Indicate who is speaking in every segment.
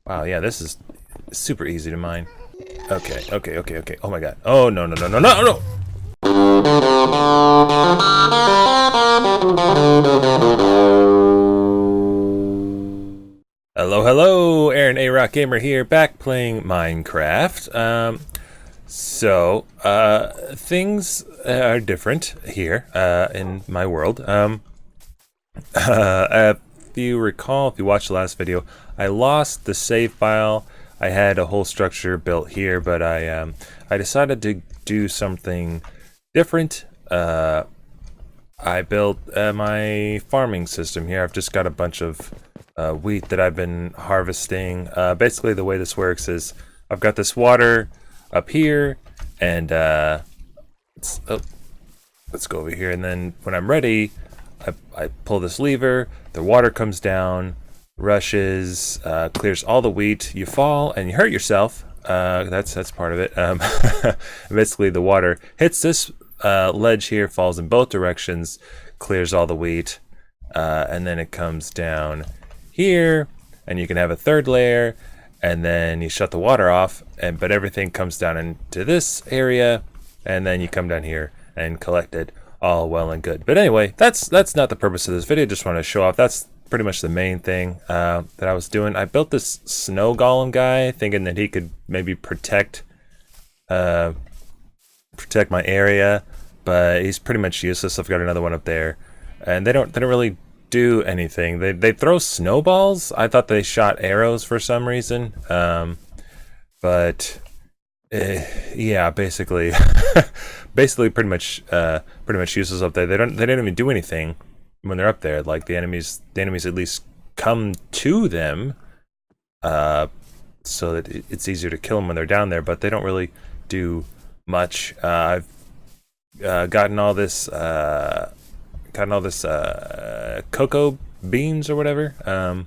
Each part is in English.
Speaker 1: Wow, yeah, this is super easy to mine. Okay, okay, okay, okay. Oh my god. Oh, no, no, no, no, no, no! Hello, hello! Aaron A. Rock Gamer here, back playing Minecraft. Things are different here, in my world. If you recall, if you watched the last video, I lost the save file. I had a whole structure built here, but I decided to do something different. I built my farming system here. I've just got a bunch of wheat that I've been harvesting. Basically, the way this works is I've got this water up here, and let's go over here. And then when I'm ready, I pull this lever. The water comes down, rushes, clears all the wheat. You fall and you hurt yourself. That's part of it. Basically, the water hits this ledge here, falls in both directions, clears all the wheat, and then it comes down here, and you can have a third layer, and then you shut the water off, but everything comes down into this area, and then you come down here and collect it. All well and good. But anyway, that's not the purpose of this video. Just want to show off. That's pretty much the main thing that I was doing. I built this snow golem guy, thinking that he could maybe protect my area, but he's pretty much useless. I've got another one up there, and they don't really do anything. They throw snowballs. I thought they shot arrows for some reason, but yeah, basically pretty much useless up there. They don't even do anything when they're up there. Like the enemies at least come to them, so that it's easier to kill them when they're down there. But they don't really do much. I've gotten all this cocoa beans or whatever.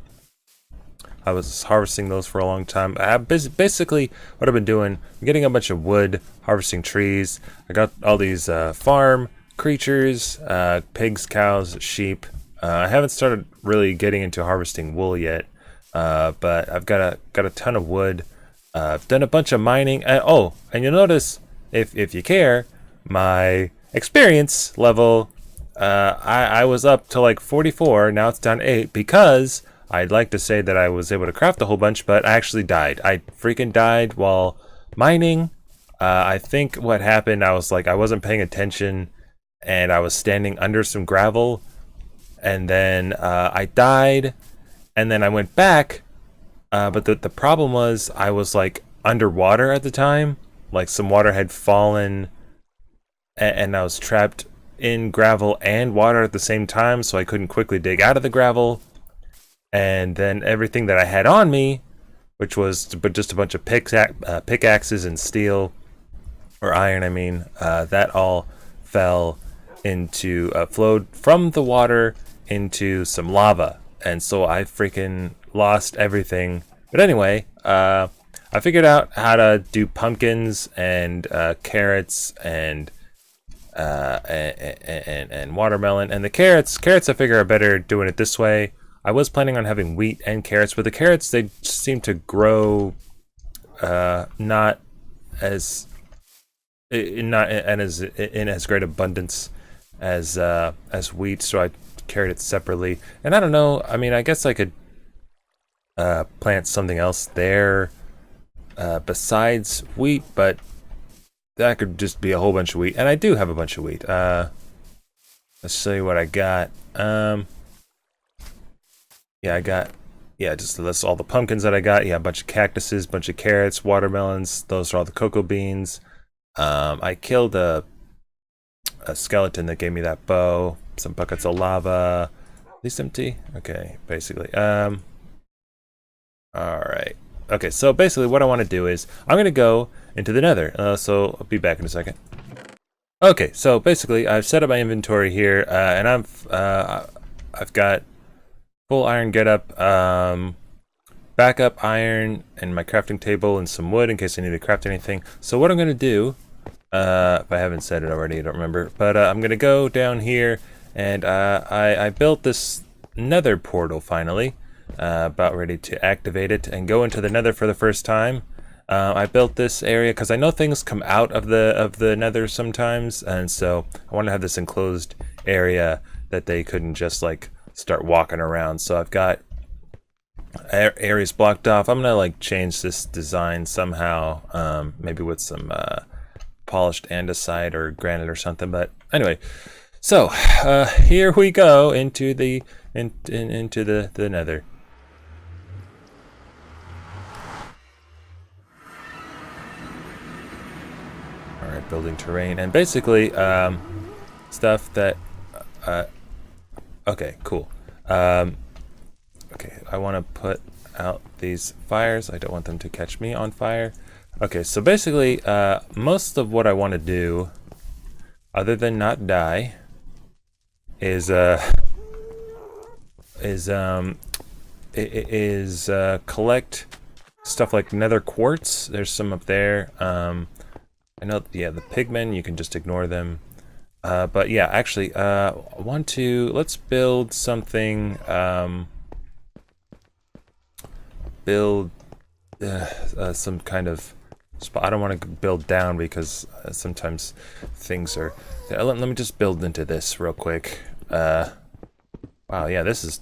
Speaker 1: I was harvesting those for a long time. Basically, what I've been doing, I'm getting a bunch of wood, harvesting trees. I got all these farm creatures, pigs, cows, sheep. I haven't started really getting into harvesting wool yet, but I've got a ton of wood. I've done a bunch of mining. And you'll notice, if you care, my experience level, I was up to like 44. Now it's down to 8 because I'd like to say that I was able to craft a whole bunch, but I actually died. I freaking died while mining. I think what happened, I wasn't paying attention, and I was standing under some gravel, and then I died, and then I went back, but the problem was I was like underwater at the time. Like some water had fallen, and I was trapped in gravel and water at the same time, so I couldn't quickly dig out of the gravel. And then everything that I had on me, which was just a bunch of pickaxes and steel, or iron, I mean, that all fell into, flowed from the water into some lava. And so I freaking lost everything. But anyway, I figured out how to do pumpkins and carrots and watermelon. And the carrots I figure are better doing it this way. I was planning on having wheat and carrots, but the carrots, they seem to grow not in as great abundance as wheat, so I carried it separately. And I don't know, I mean, I guess I could plant something else there besides wheat, but that could just be a whole bunch of wheat. And I do have a bunch of wheat. Let's show you what I got. Yeah, just that's all the pumpkins that I got. Yeah, a bunch of cactuses, bunch of carrots, watermelons. Those are all the cocoa beans. I killed a skeleton that gave me that bow. Some buckets of lava. At least empty? Okay, basically. Alright. Okay, so basically what I want to do is, I'm going to go into the nether. So I'll be back in a second. Okay, so basically I've set up my inventory here, and I've got full iron getup, backup iron, and my crafting table, and some wood in case I need to craft anything. So what I'm going to do, if I haven't said it already, I don't remember, but I'm going to go down here, and I built this nether portal finally. about ready to activate it and go into the Nether for the first time. I built this area because I know things come out of the Nether sometimes, and so I want to have this enclosed area that they couldn't just like start walking around. So I've got areas blocked off. I'm gonna like change this design somehow, maybe with some polished andesite or granite or something. But anyway, so here we go into the into the Nether. All right, building terrain and basically stuff that. Okay, cool. Okay, I want to put out these fires. I don't want them to catch me on fire. Okay, so basically, most of what I want to do, other than not die, is collect stuff like nether quartz. There's some up there. I know, yeah, the pigmen, you can just ignore them. But yeah, actually, let's build something, some kind of spot. I don't want to build down because sometimes things are, let me just build into this real quick. Wow, yeah, this is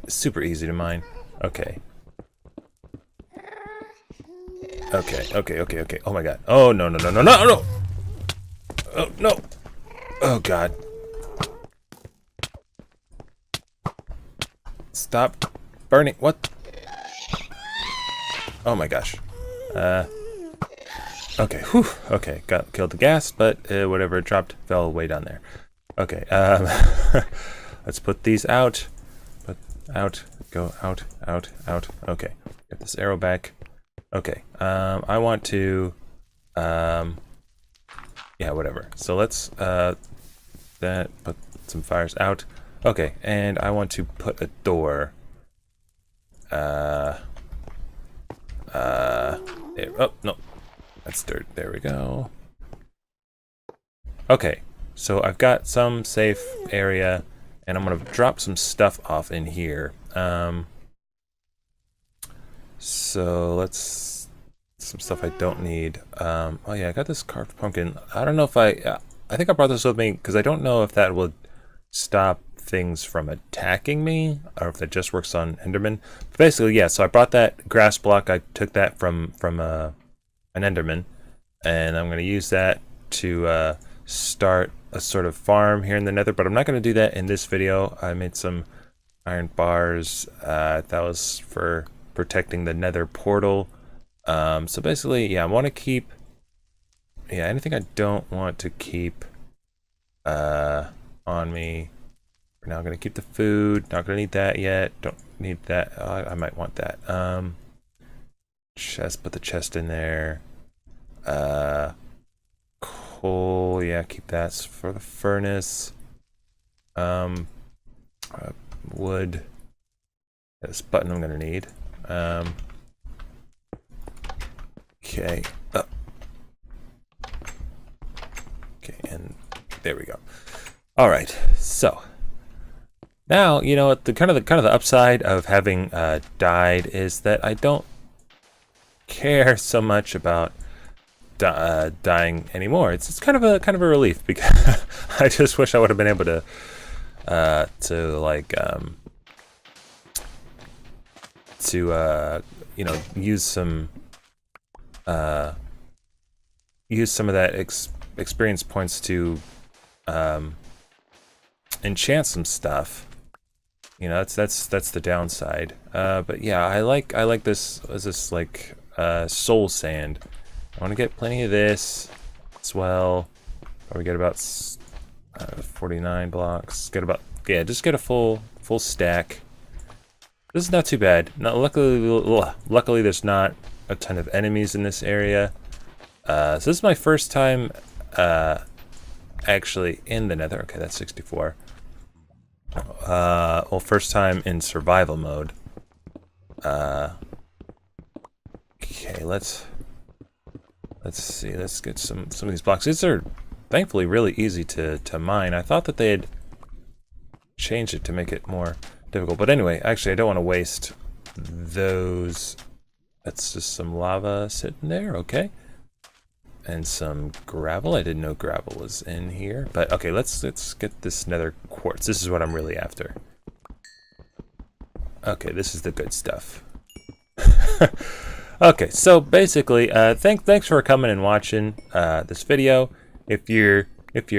Speaker 1: super easy to mine. Okay. Okay. Oh my god. Oh, no. Oh, no. Oh god. Stop burning. What? Oh my gosh. Okay. Whew. Okay. Killed the gas, but whatever it dropped fell way down there. Okay. Let's put these out. Put out. Go out. Okay. Get this arrow back. Okay. I want to. Yeah. Whatever. So let's put some fires out. Okay. And I want to put a door. There, oh, no. That's dirt. There we go. Okay. So I've got some safe area, and I'm going to drop some stuff off in here. So let's... some stuff I don't need. Oh yeah, I got this carved pumpkin. I don't know if I think I brought this with me because I don't know if that would stop things from attacking me or if it just works on Enderman. But basically, yeah, so I brought that grass block. I took that from an Enderman, and I'm going to use that to start a sort of farm here in the Nether, but I'm not going to do that in this video. I made some iron bars. That was for protecting the Nether Portal. So basically, yeah, I want to keep, yeah, anything I don't want to keep on me. For now, I'm going to keep the food. Not going to need that yet. Don't need that. I might want that. Chest, put the chest in there. Coal, yeah, keep that for the furnace. Wood. This button I'm going to need. Okay. Okay, and there we go. All right. So now, you know, the kind of the upside of having died is that I don't care so much about dying anymore. It's kind of a relief because I just wish I would have been able to like you know, use some of that experience points to enchant some stuff. You know, that's the downside. But yeah, I like this as this like soul sand. I want to get plenty of this as well. Probably get about 49 blocks. Get about, yeah, just get a full stack. This is not too bad. Not luckily there's not a ton of enemies in this area. So this is my first time actually in the Nether. Okay, that's 64. Well, first time in survival mode. Okay, let's see. Let's get some of these blocks. These are thankfully really easy to mine. I thought that they had changed it to make it more difficult, but anyway, actually I don't want to waste those. That's just some lava sitting there, okay. And some gravel. I didn't know gravel was in here. But okay, let's get this nether quartz. This is what I'm really after. Okay, this is the good stuff. Okay, so basically, thanks for coming and watching this video. If you're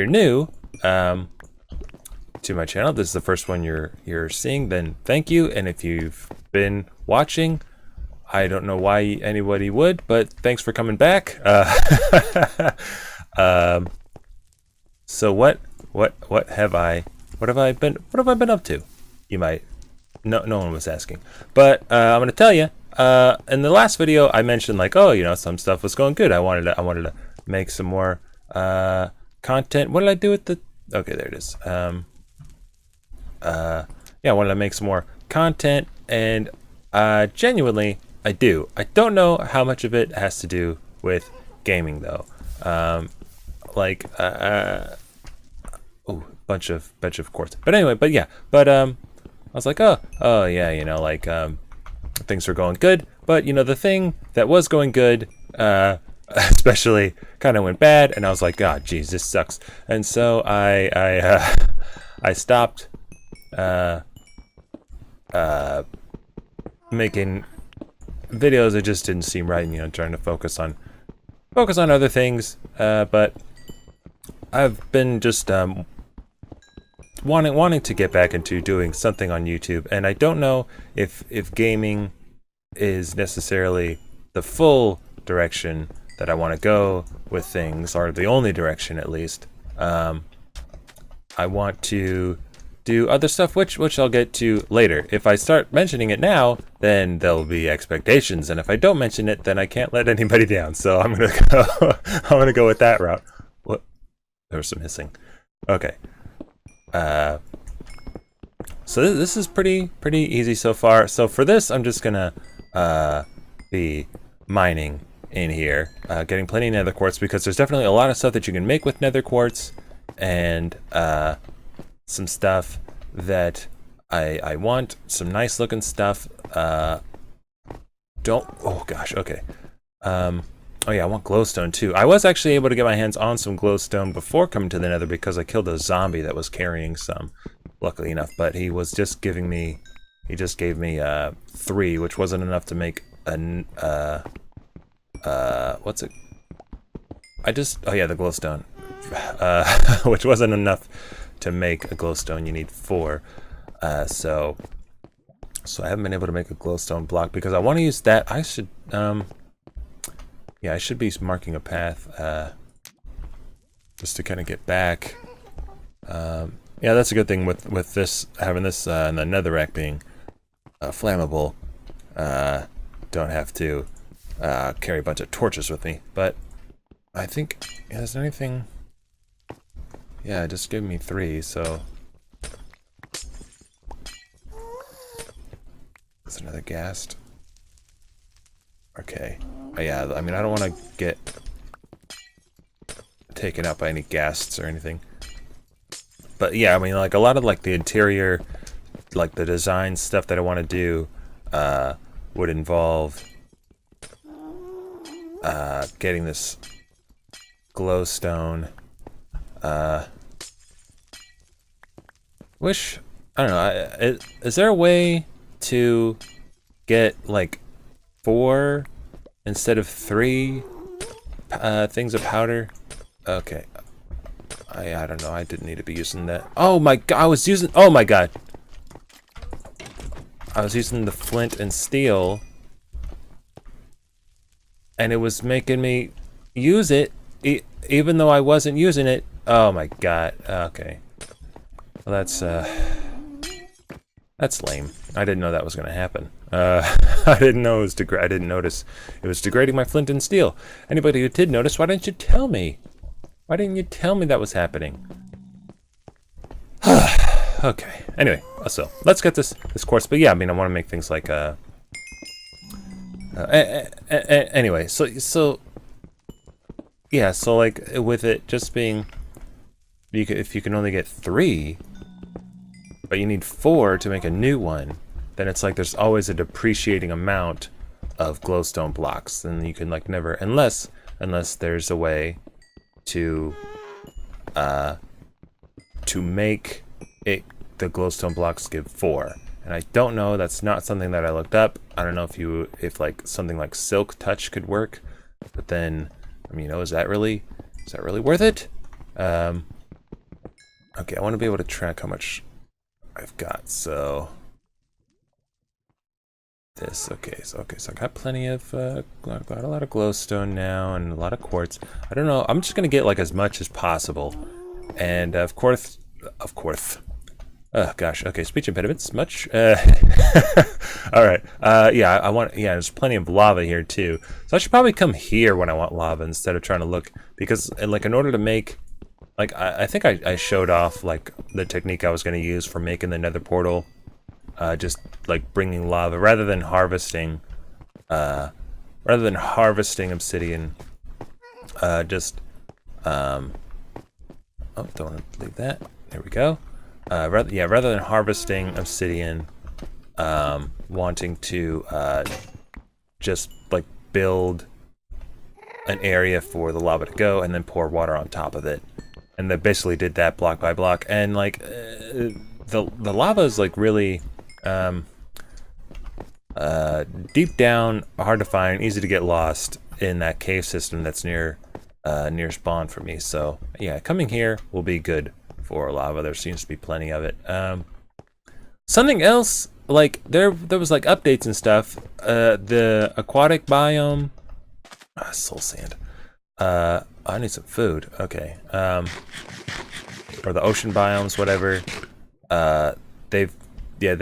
Speaker 1: new to my channel, this is the first one you're seeing, then thank you. And if you've been watching, I don't know why anybody would, but thanks for coming back. So what have I been up to? You might. No one was asking, but I'm gonna tell you. In the last video, I mentioned like, oh, you know, some stuff was going good. I wanted to make some more content. What did I do with the? Okay, there it is. Yeah, I wanted to make some more content, and genuinely, I do. I don't know how much of it has to do with gaming though. Oh, bunch of quartz. But anyway, I was like, oh yeah, you know, like things are going good. But you know, the thing that was going good, especially kind of went bad, and I was like, oh geez, this sucks. And so I stopped making videos. It just didn't seem right, you know, trying to focus on other things. But I've been just wanting to get back into doing something on YouTube, and I don't know if gaming is necessarily the full direction that I want to go with things, or the only direction at least. I want to do other stuff, which I'll get to later. If I start mentioning it now, then there'll be expectations, and if I don't mention it, then I can't let anybody down. So I'm gonna go with that route. What? There was some hissing. Okay. So this is pretty easy so far. So for this, I'm just gonna be mining in here, getting plenty of nether quartz, because there's definitely a lot of stuff that you can make with nether quartz, and some stuff that I want, some nice looking stuff. Oh gosh, okay. Oh yeah, I want glowstone too. I was actually able to get my hands on some glowstone before coming to the nether, because I killed a zombie that was carrying some, luckily enough, but he just gave me 3, which wasn't enough to make an what's it? Oh yeah, the glowstone. Which wasn't enough to make a glowstone. You need 4. So I haven't been able to make a glowstone block, because I want to use that. I should yeah, I should be marking a path just to kind of get back. Yeah, that's a good thing with this, having this and the netherrack being flammable. Don't have to carry a bunch of torches with me. But I think, yeah, is there anything? Yeah, it just gave me 3, so there's another ghast. Okay. Yeah, I mean, I don't want to get taken out by any ghasts or anything. But yeah, I mean, like a lot of like the interior, like the design stuff that I want to do would involve getting this glowstone. Wish, I don't know, is there a way to get like 4 instead of 3 things of powder? Okay. I don't know, I didn't need to be using that. Oh my god, oh my god! I was using the flint and steel, and it was making me use it, even though I wasn't using it. Oh my god, okay. Well, that's lame. I didn't know that was gonna happen. I didn't know it was I didn't notice it was degrading my flint and steel. Anybody who did notice, why didn't you tell me? Why didn't you tell me that was happening? Okay. Anyway, so let's get this quartz. But yeah, I mean, I want to make things like anyway, so yeah, so like with it just being, if you can only get 3, but you need 4 to make a new one, then it's like there's always a depreciating amount of glowstone blocks, and you can like never, unless there's a way to make it the glowstone blocks give 4. And I don't know, that's not something that I looked up. I don't know if like something like silk touch could work, but then I mean, is that really worth it? Okay, I want to be able to track how much I've got. So this, okay, so I got plenty of got a lot of glowstone now and a lot of quartz. I don't know, I'm just gonna get like as much as possible. And of course, oh gosh, okay, speech impediments, much. All right, yeah, there's plenty of lava here too. So I should probably come here when I want lava instead of trying to look, because like in order to make, like I think I showed off like the technique I was going to use for making the Nether Portal, just like bringing lava rather than harvesting obsidian. Oh, don't want to leave that. There we go. Rather than harvesting obsidian, wanting to just like build an area for the lava to go and then pour water on top of it, and they basically did that block by block. And like the lava is like really deep down, hard to find, easy to get lost in that cave system that's near spawn for me. So yeah, coming here will be good for lava. There seems to be plenty of it. Something else, like there was like updates and stuff. The aquatic biome, soul sand. I need some food. Okay. Or the ocean biomes, whatever. They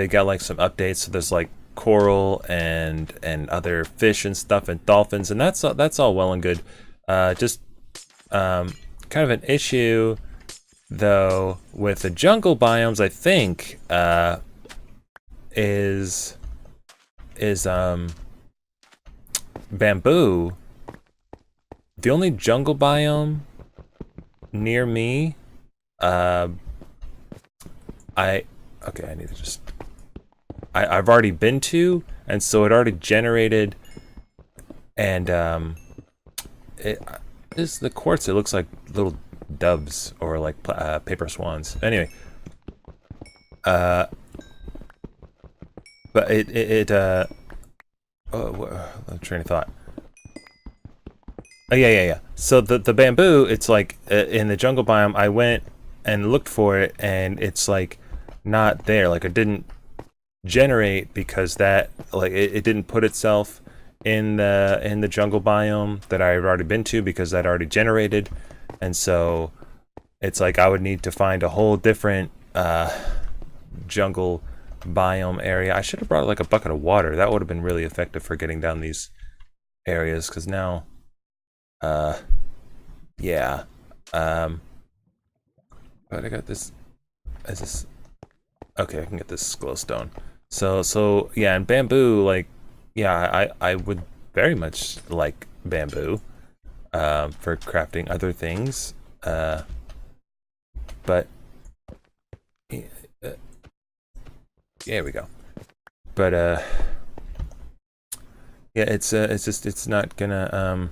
Speaker 1: got like some updates. So there's like coral and other fish and stuff and dolphins, and that's all well and good. Just kind of an issue though with the jungle biomes, I think, is bamboo. The only jungle biome near me, I need to just, I've already been to, and so it already generated, and it is the quartz. It looks like little doves or like paper swans. Anyway, but train of thought. Oh yeah. So the bamboo, it's like in the jungle biome, I went and looked for it, and it's like not there. Like it didn't generate because that it didn't put itself in the jungle biome that I've already been to, because that already generated. And so it's like I would need to find a whole different jungle biome area. I should have brought like a bucket of water. That would have been really effective for getting down these areas, because now yeah, but I got this. Is this okay? I can get this glowstone. So yeah, and bamboo, like, yeah, I would very much like bamboo for crafting other things, but here we go. But yeah, it's not gonna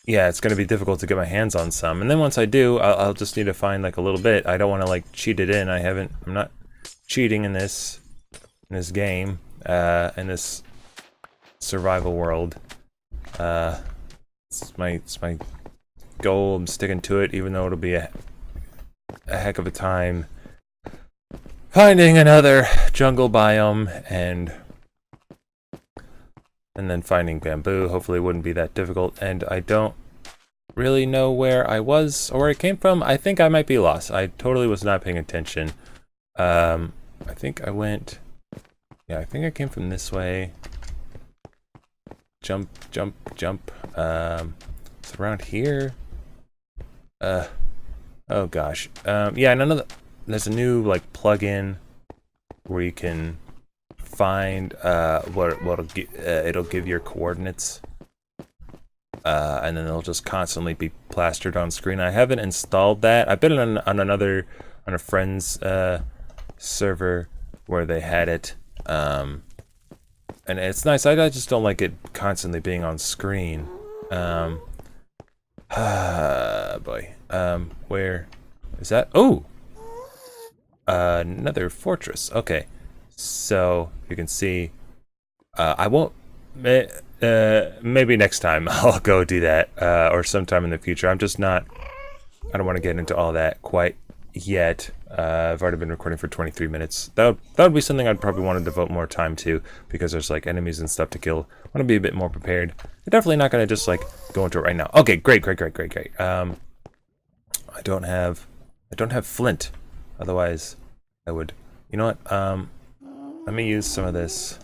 Speaker 1: yeah, it's gonna be difficult to get my hands on some, and then once I do, I'll just need to find like a little bit. I don't want to like cheat it in. I'm not cheating in this game, in this survival world. It's my goal. I'm sticking to it, even though it'll be a heck of a time finding another jungle biome and then finding bamboo. Hopefully it wouldn't be that difficult, and I don't really know where I was or where it came from. I think I might be lost. I totally was not paying attention. I think I went, yeah, I think I came from this way. Jump. It's around here. Oh gosh. Yeah, there's a new like plugin where you can find it'll give your coordinates, and then it'll just constantly be plastered on screen. I haven't installed that. I've been on a friend's server where they had it. And it's nice. I just don't like it constantly being on screen. Boy. Where is that? Oh! Another fortress. Okay. So, you can see, I won't, maybe next time I'll go do that, or sometime in the future. I'm just not, I don't want to get into all that quite yet. I've already been recording for 23 minutes. That would be something I'd probably want to devote more time to, because there's like enemies and stuff to kill. I want to be a bit more prepared. I'm definitely not going to just like go into it right now. Okay, great. I don't have flint. Otherwise, I would. You know what? Let me use some of this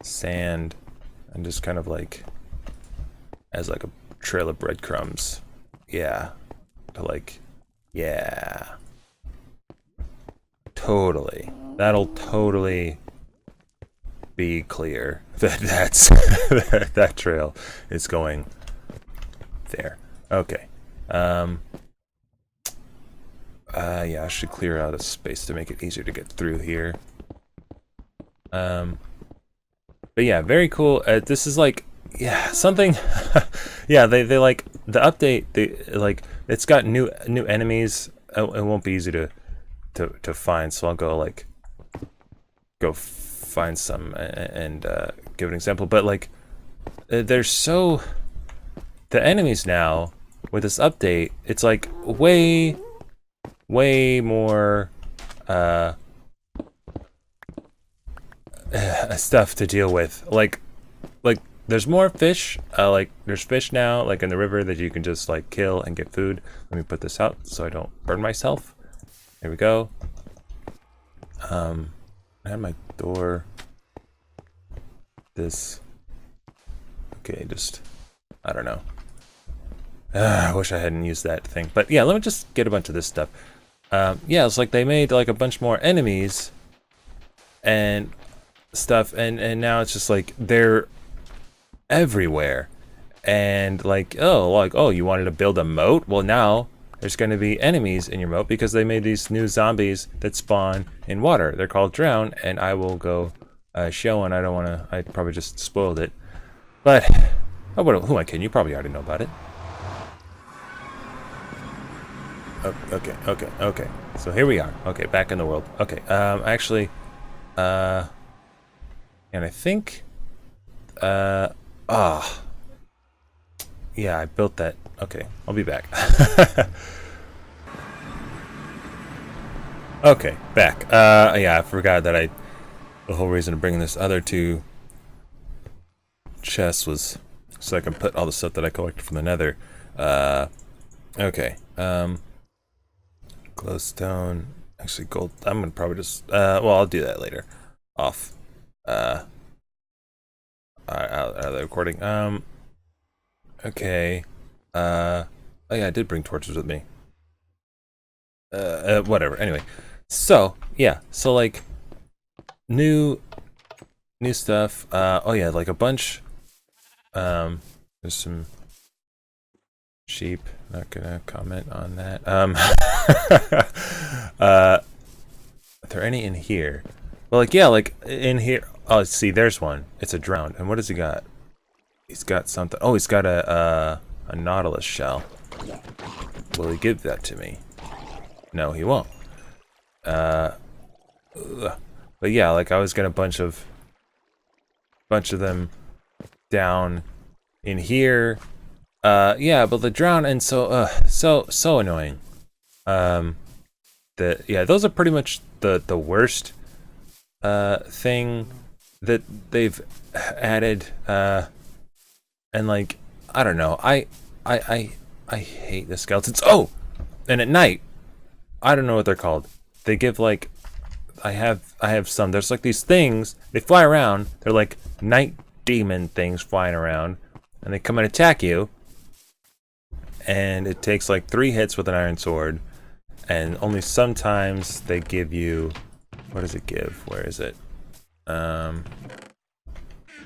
Speaker 1: sand and just kind of like as like a trail of breadcrumbs. Yeah. To like, yeah. Totally. That'll totally be clear that that's that trail is going there. Okay. Yeah, I should clear out a space to make it easier to get through here. But yeah, very cool. This is like, yeah, something. Yeah, they like the update. They like it's got new enemies. It won't be easy to find. So I'll go find some and give an example. But like, there's so the enemies now with this update. It's like way more stuff to deal with. Like there's more fish. Like there's fish now, like in the river, that you can just like kill and get food. Let me put this out so I don't burn myself. There we go. I had my door. This. Okay, just I don't know. I wish I hadn't used that thing. But yeah, let me just get a bunch of this stuff. Yeah, it's like they made like a bunch more enemies and stuff, and now it's just like they're everywhere. And like, oh, you wanted to build a moat? Well, now there's going to be enemies in your moat because they made these new zombies that spawn in water. They're called drown, and I will go show, and I don't want to, I probably just spoiled it. But, who am I kidding? You probably already know about it. Oh, okay. So here we are. Okay, back in the world. Okay, actually, and I think, yeah, I built that. Okay, I'll be back. Okay, back. Yeah, I forgot that the whole reason of bringing this other two chests was so I can put all the stuff that I collected from the Nether. Okay, glowstone, actually gold. I'm gonna probably just, well, I'll do that later. Off, out of the recording. Okay, oh yeah, I did bring torches with me. Whatever, anyway. So, yeah, so like, new stuff, oh yeah, like a bunch, there's some sheep, not gonna comment on that. Are there any in here? Well, like, yeah, like, in here, oh, see, there's one, it's a drowned, and what does he got? He's got something, oh, he's got a nautilus shell. Will he give that to me? No, he won't. But yeah, like I was getting a bunch of them down in here. Yeah, but the drown, and so annoying. Yeah, those are pretty much the worst thing that they've added. And like, I don't know, I hate the skeletons. Oh, and at night, I don't know what they're called. They give like, I have some. There's like these things. They fly around. They're like night demon things flying around, and they come and attack you. And it takes like 3 hits with an iron sword, and only sometimes they give you. What does it give? Where is it? Where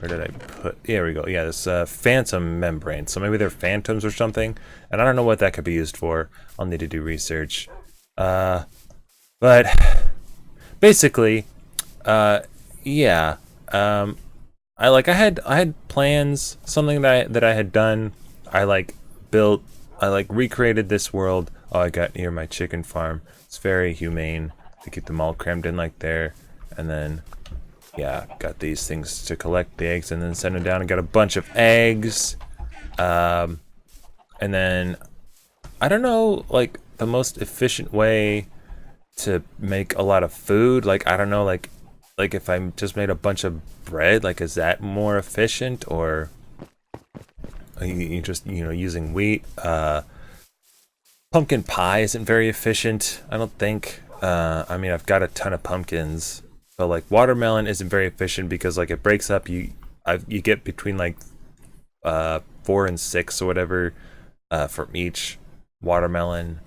Speaker 1: did I put? Here we go. Yeah, this phantom membrane. So maybe they're phantoms or something, and I don't know what that could be used for. I'll need to do research. But basically, yeah. I had plans, something that I had done. I like built, I like recreated this world. Oh, I got near my chicken farm. It's very humane to keep them all crammed in like there, and then yeah, got these things to collect the eggs and then send them down. And got a bunch of eggs, and then I don't know, like the most efficient way to make a lot of food. Like I don't know, like if I just made a bunch of bread, like is that more efficient, or you just using wheat? Pumpkin pie isn't very efficient, I don't think. I mean, I've got a ton of pumpkins, but like watermelon isn't very efficient because like it breaks up. You get between like 4 and 6 or whatever from each watermelon.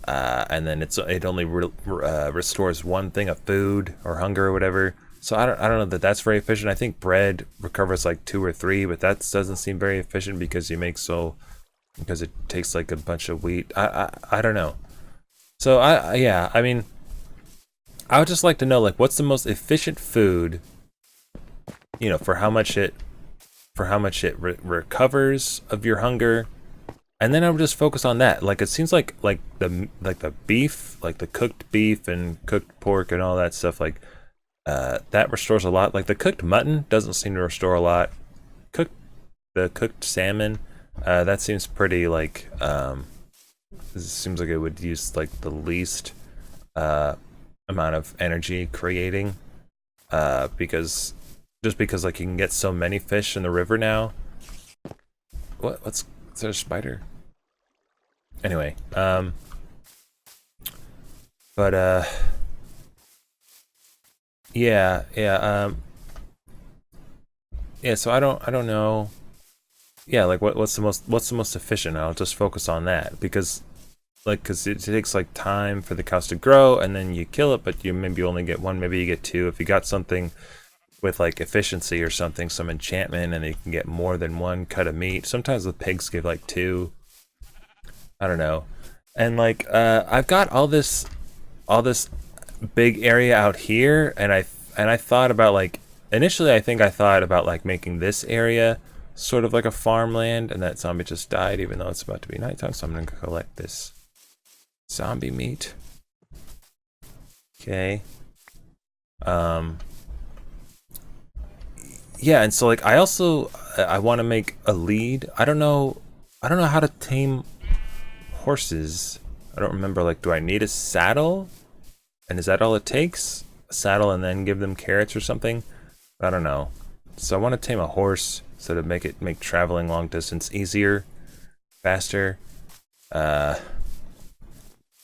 Speaker 1: And then it only restores one thing of food or hunger or whatever. So I don't know that that's very efficient. I think bread recovers like 2 or 3, but that doesn't seem very efficient because because it takes like a bunch of wheat. I don't know. So yeah, I mean, I would just like to know like what's the most efficient food, for how much it recovers of your hunger. And then I would just focus on that. Like it seems like the beef, like the cooked beef and cooked pork and all that stuff, like that restores a lot. Like the cooked mutton doesn't seem to restore a lot. The cooked salmon, that seems pretty like it seems like it would use like the least amount of energy creating, because like you can get so many fish in the river now. Is there a spider? Anyway, but yeah, so I don't know. Yeah, like what's the most efficient? I'll just focus on that because it takes like time for the cows to grow, and then you kill it, but you maybe only get one, maybe you get two. If you got something with like efficiency or something, some enchantment, and you can get more than one cut of meat. Sometimes the pigs give like 2. I don't know. And like I've got all this big area out here, and I thought about like initially I think I thought about like making this area sort of like a farmland, and that zombie just died even though it's about to be nighttime, so I'm gonna collect this zombie meat. Okay. Yeah, and so like I want to make a lead. I don't know how to tame horses. I don't remember, like, do I need a saddle? And is that all it takes? A saddle and then give them carrots or something? I don't know. So I want to tame a horse so to make traveling long distance easier, faster. I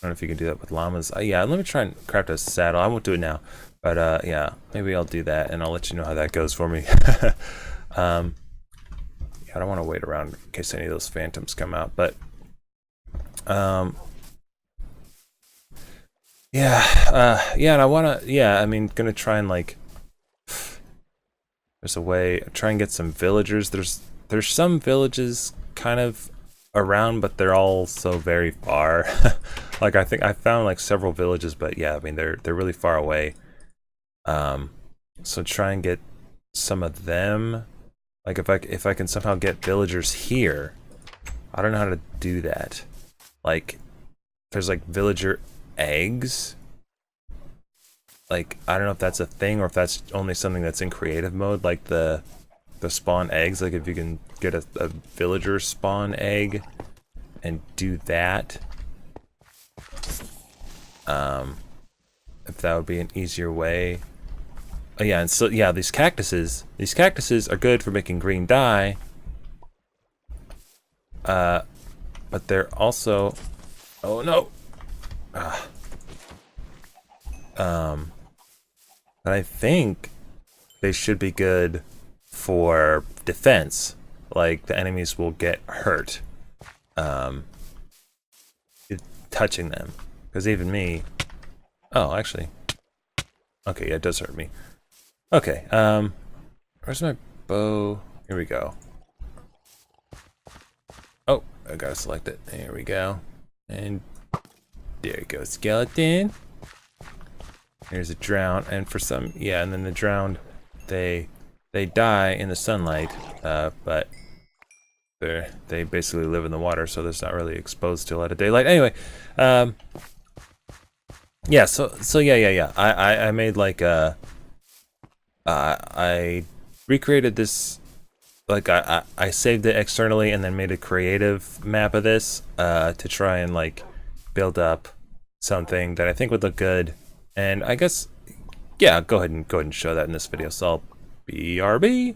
Speaker 1: don't know if you can do that with llamas. Yeah, let me try and craft a saddle. I won't do it now, but yeah, maybe I'll do that, and I'll let you know how that goes for me. Yeah, I don't want to wait around in case any of those phantoms come out, but yeah, and I want to, yeah, I mean, gonna try and like, there's a way, try and get some villagers. There's some villages kind of around, but they're all so very far. Like I think I found like several villages, but yeah, I mean they're really far away. So try and get some of them. Like if I can somehow get villagers here. I don't know how to do that. Like there's like villager eggs. Like I don't know if that's a thing or if that's only something that's in creative mode, like the spawn eggs. Like if you can get a villager spawn egg and do that, if that would be an easier way. Oh yeah, and so yeah, these cactuses are good for making green dye, but they're also, oh no, but I think they should be good for defense. Like the enemies will get hurt touching them, because even me, oh actually, okay, yeah, it does hurt me. Okay, where's my bow? Here we go. Oh, I gotta select it. There we go. And there you go, skeleton. Here's a drown, and for some, yeah, and then the drowned, they die in the sunlight, but they basically live in the water, so they're not really exposed to a lot of daylight. Anyway, yeah, so yeah. I made like a, I recreated this, like I saved it externally and then made a creative map of this, to try and like build up something that I think would look good. And I guess, yeah, go ahead and show that in this video. So I'll BRB.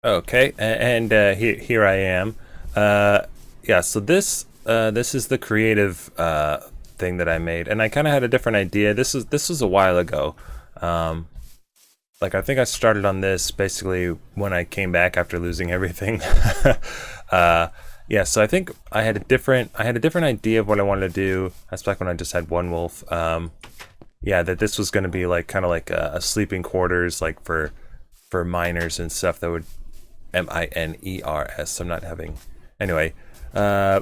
Speaker 1: Okay, and here I am. Yeah, so this is the creative thing that I made, and I kind of had a different idea. This was a while ago. Like I think I started on this basically when I came back after losing everything. Yeah, so I think I had a different idea of what I wanted to do. That's back when I just had one wolf. Yeah, that this was going to be like kind of like a sleeping quarters, like for miners and stuff that would miners. I'm not having anyway. Yeah,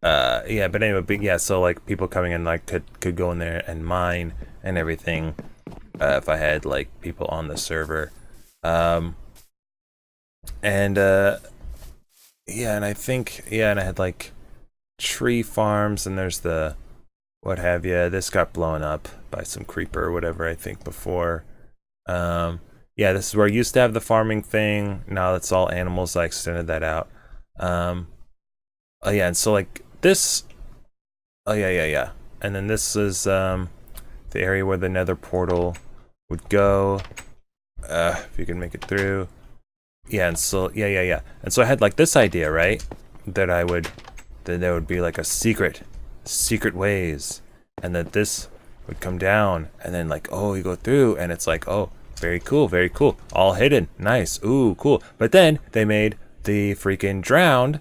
Speaker 1: but anyway, but yeah, so like people coming in like could go in there and mine and everything, if I had like people on the server. And yeah, and I think, yeah, and I had like tree farms, and there's the what have you. This got blown up by some creeper or whatever, I think, before. Yeah, this is where I used to have the farming thing. Now it's all animals. I extended that out. Oh yeah, and so like this, oh yeah. And then this is the area where the Nether Portal would go. If you can make it through. Yeah, and so yeah. And so I had like this idea, right? That there would be like a secret ways, and that this would come down, and then like, oh, you go through, and it's like, oh, very cool, all hidden, nice, ooh, cool. But then they made the freaking drowned,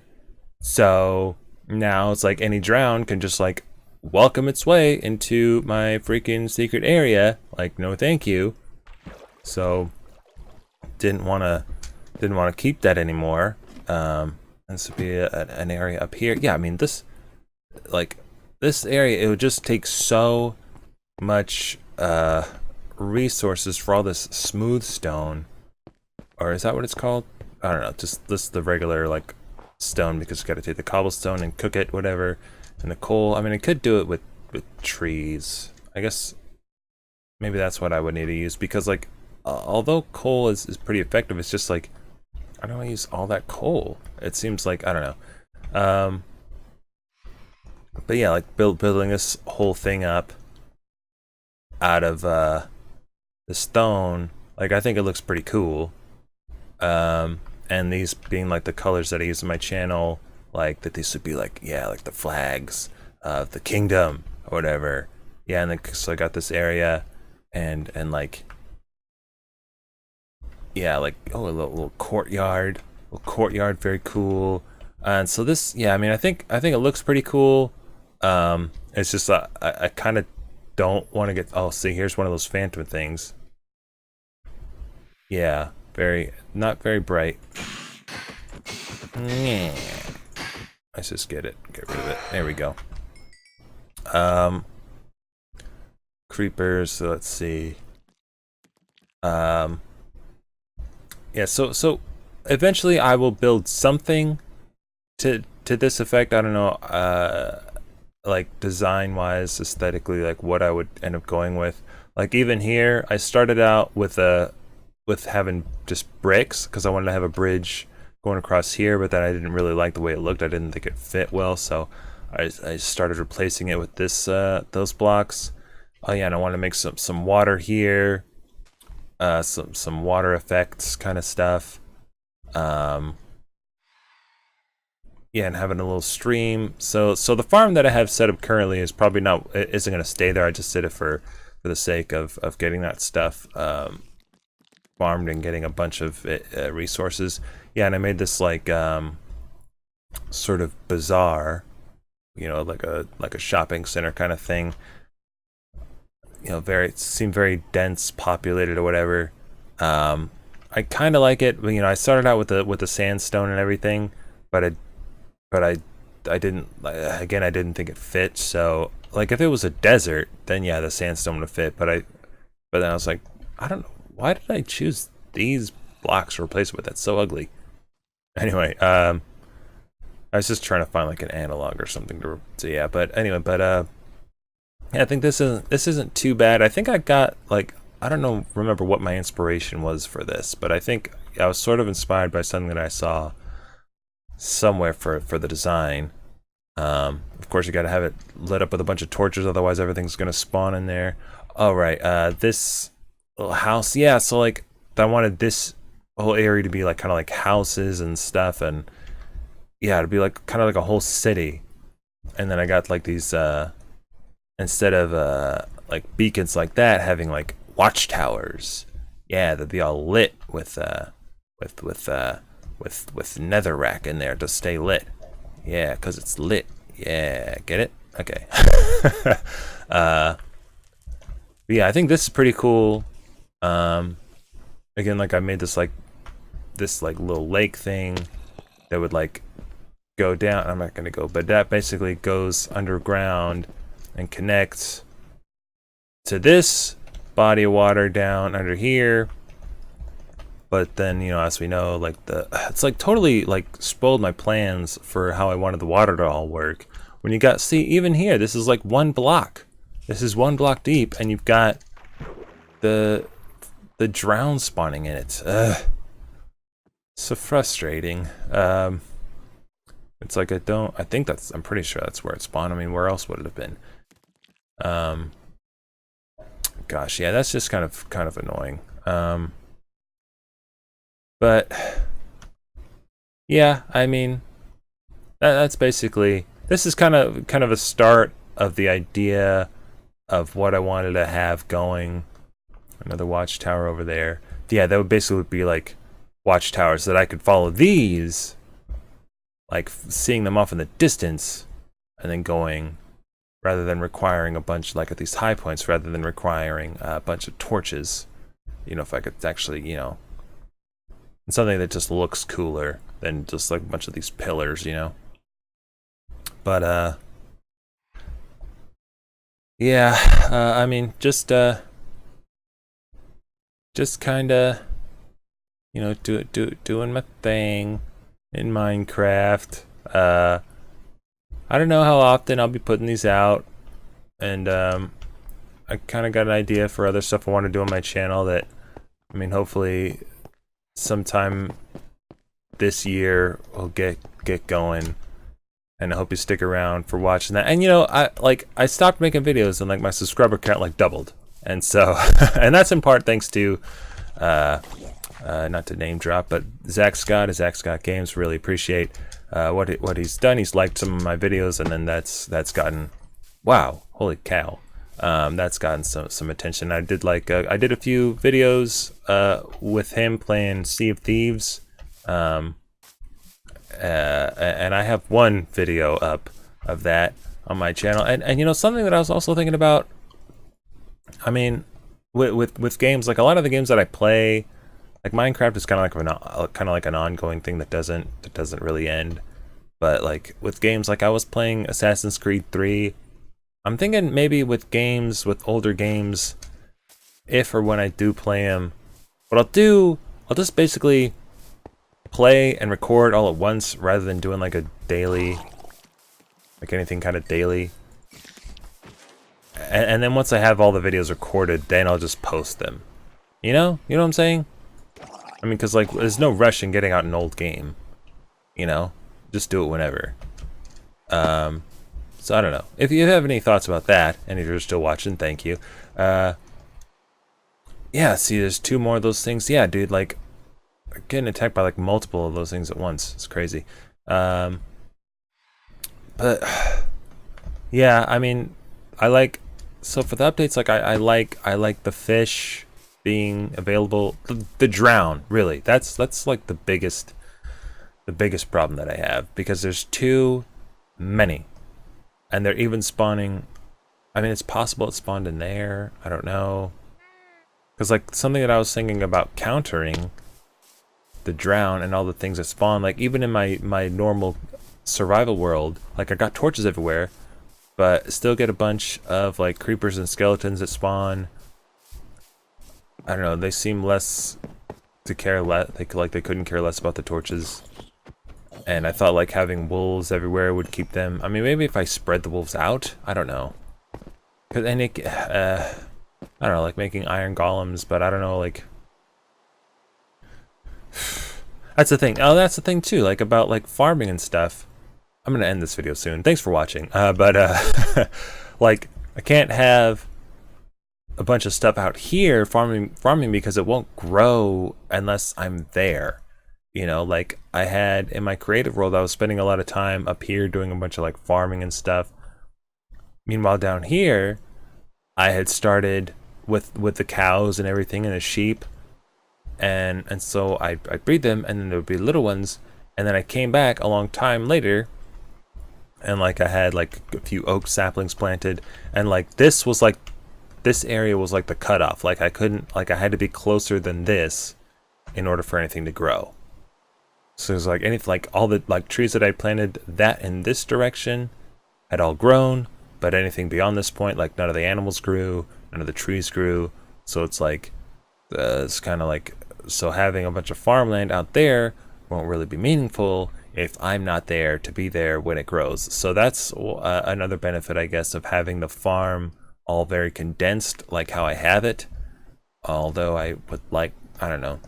Speaker 1: so now it's like any drowned can just like welcome its way into my freaking secret area, like no thank you. So didn't want to keep that anymore. This would be an area up here. Yeah, I mean this area, it would just take so much resources for all this smooth stone, or is that what it's called? I don't know, just this the regular like stone, because you got to take the cobblestone and cook it, whatever, and the coal. I mean, I could do it with trees. I guess maybe that's what I would need to use, because like although coal is pretty effective, it's just like, I don't want to use all that coal. It seems like, I don't know. But yeah, like building this whole thing up out of the stone, like I think it looks pretty cool. And these being like the colors that I use in my channel, like that these would be like, yeah, like the flags of the kingdom or whatever. Yeah, and then so I got this area and like, yeah, like, oh, a little courtyard, very cool. And so this, yeah, I mean, I think it looks pretty cool. It's just I kind of don't want to get. Oh, see, here's one of those phantom things. Yeah, not very bright. Yeah. Let's just get rid of it. There we go. Creepers. So let's see. Yeah, so eventually I will build something to this effect. I don't know, like design wise, aesthetically, like what I would end up going with. Like even here, I started out with having just bricks, because I wanted to have a bridge going across here, but then I didn't really like the way it looked. I didn't think it fit well, so I started replacing it with this those blocks. Oh yeah, and I want to make some water here. Some water effects kind of stuff. Yeah, and having a little stream. So the farm that I have set up currently is probably isn't going to stay there. I just did it for the sake of getting that stuff farmed and getting a bunch of resources. Yeah, and I made this like sort of bazaar, you know, like a shopping center kind of thing. You know, seemed very dense, populated or whatever. I kind of like it. You know, I started out with the sandstone and everything, but I didn't, again, I didn't think it fit. So like if it was a desert, then yeah, the sandstone would fit. But then I was like, I don't know, why did I choose these blocks to replace it with? That's so ugly. Anyway, I was just trying to find like an analog or something to yeah. But anyway, yeah, I think this isn't too bad. I think I got like, I don't know, remember what my inspiration was for this, but I think I was sort of inspired by something that I saw somewhere for the design. Of course, you gotta have it lit up with a bunch of torches, otherwise everything's gonna spawn in there. All right, this little house, yeah. So like, I wanted this whole area to be like kind of like houses and stuff, and yeah, it'd be like kind of like a whole city. And then I got like these instead of like beacons like that, having like watchtowers. Yeah, they'd be all lit with netherrack in there to stay lit. Yeah, cause it's lit. Yeah, get it? Okay. Yeah, I think this is pretty cool. Again, like I made this little lake thing that would like go down. I'm not gonna go, but that basically goes underground and connects to this body of water down under here. But then, you know, as we know, like it's like totally like spoiled my plans for how I wanted the water to all work. When you got, see, even here, this is like one block. This is one block deep, and you've got the drown spawning in it. Ugh. So frustrating. It's like I'm pretty sure that's where it spawned. I mean, where else would it have been? Gosh, yeah, that's just kind of annoying. But yeah, I mean, that's basically, this is kind of a start of the idea of what I wanted to have going. Another watchtower over there. Yeah, that would basically be like watchtowers that I could follow these, like seeing them off in the distance, and then going, rather than requiring a bunch, like at these high points, rather than requiring a bunch of torches. You know, if I could actually, you know, something that just looks cooler than just like a bunch of these pillars, you know. But yeah, I mean, just kind of, you know, doing my thing in Minecraft. I don't know how often I'll be putting these out, and I kind of got an idea for other stuff I want to do on my channel that, I mean, hopefully sometime this year we'll get going, and I hope you stick around for watching that. And you know, I stopped making videos, and like my subscriber count like doubled, and so and that's in part thanks to not to name drop, but Zach Scott of Zach Scott Games. Really appreciate what he's done. He's liked some of my videos, and then that's gotten, wow, holy cow, that's gotten some attention. I did I did a few videos with him playing Sea of Thieves, and I have one video up of that on my channel. And you know, something that I was also thinking about, I mean, with games, like a lot of the games that I play, like Minecraft is kind of like an ongoing thing that doesn't really end. But like with games, like I was playing Assassin's Creed 3, I'm thinking maybe with games, with older games, if or when I do play them, what I'll just basically play and record all at once rather than doing like a daily, like anything kind of daily. And then once I have all the videos recorded, then I'll just post them. You know what I'm saying? I mean, because like there's no rush in getting out an old game, you know? Just do it whenever. So I don't know. If you have any thoughts about that, and if you're still watching, thank you. Yeah, see, there's 2 more of those things. Yeah, dude, like getting attacked by like multiple of those things at once. It's crazy. But yeah, I mean, so for the updates, like I like the fish being available. The drown, really. That's like the biggest problem that I have, because there's too many, and they're even spawning. I mean, it's possible it spawned in there. I don't know, because like something that I was thinking about countering the drown and all the things that spawn, like even in my normal survival world, like I got torches everywhere, but still get a bunch of like creepers and skeletons that spawn. I don't know, they seem less to care less, like they couldn't care less about the torches. And I thought like having wolves everywhere would keep them. I mean, maybe if I spread the wolves out, I don't know. Cause then it, I don't know, like making iron golems, but I don't know, like. That's the thing. Oh, that's the thing too, like about like farming and stuff. I'm gonna end this video soon. Thanks for watching. Like I can't have a bunch of stuff out here farming because it won't grow unless I'm there. You know, like I had in my creative world, I was spending a lot of time up here doing a bunch of like farming and stuff. Meanwhile, down here, I had started with the cows and everything and the sheep, and so I'd breed them, and then there would be little ones, and then I came back a long time later, and like I had like a few oak saplings planted, and like this area was like the cutoff. Like I couldn't, like I had to be closer than this in order for anything to grow. So it was like anything, like all the like trees that I planted that in this direction had all grown, but anything beyond this point, like none of the animals grew, none of the trees grew. So it's like, it's kind of like, so having a bunch of farmland out there won't really be meaningful if I'm not there to be there when it grows. So that's another benefit, I guess, of having the farm all very condensed, like how I have it. Although I would like, I don't know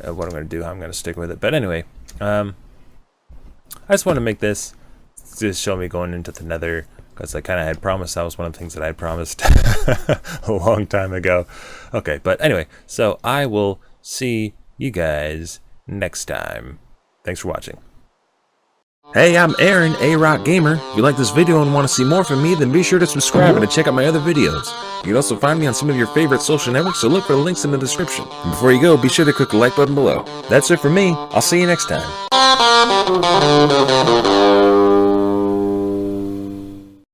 Speaker 1: what I'm going to do, how I'm going to stick with it. But anyway, I just want to make this just show me going into the Nether, because I kind of had promised. That was one of the things that I had promised a long time ago. Okay, but anyway, so I will see you guys next time. Thanks for watching.
Speaker 2: Hey, I'm Aaron, A-Rock Gamer. If you like this video and want to see more from me, then be sure to subscribe and to check out my other videos. You can also find me on some of your favorite social networks, so look for the links in the description. And before you go, be sure to click the like button below. That's it for me. I'll see you next time.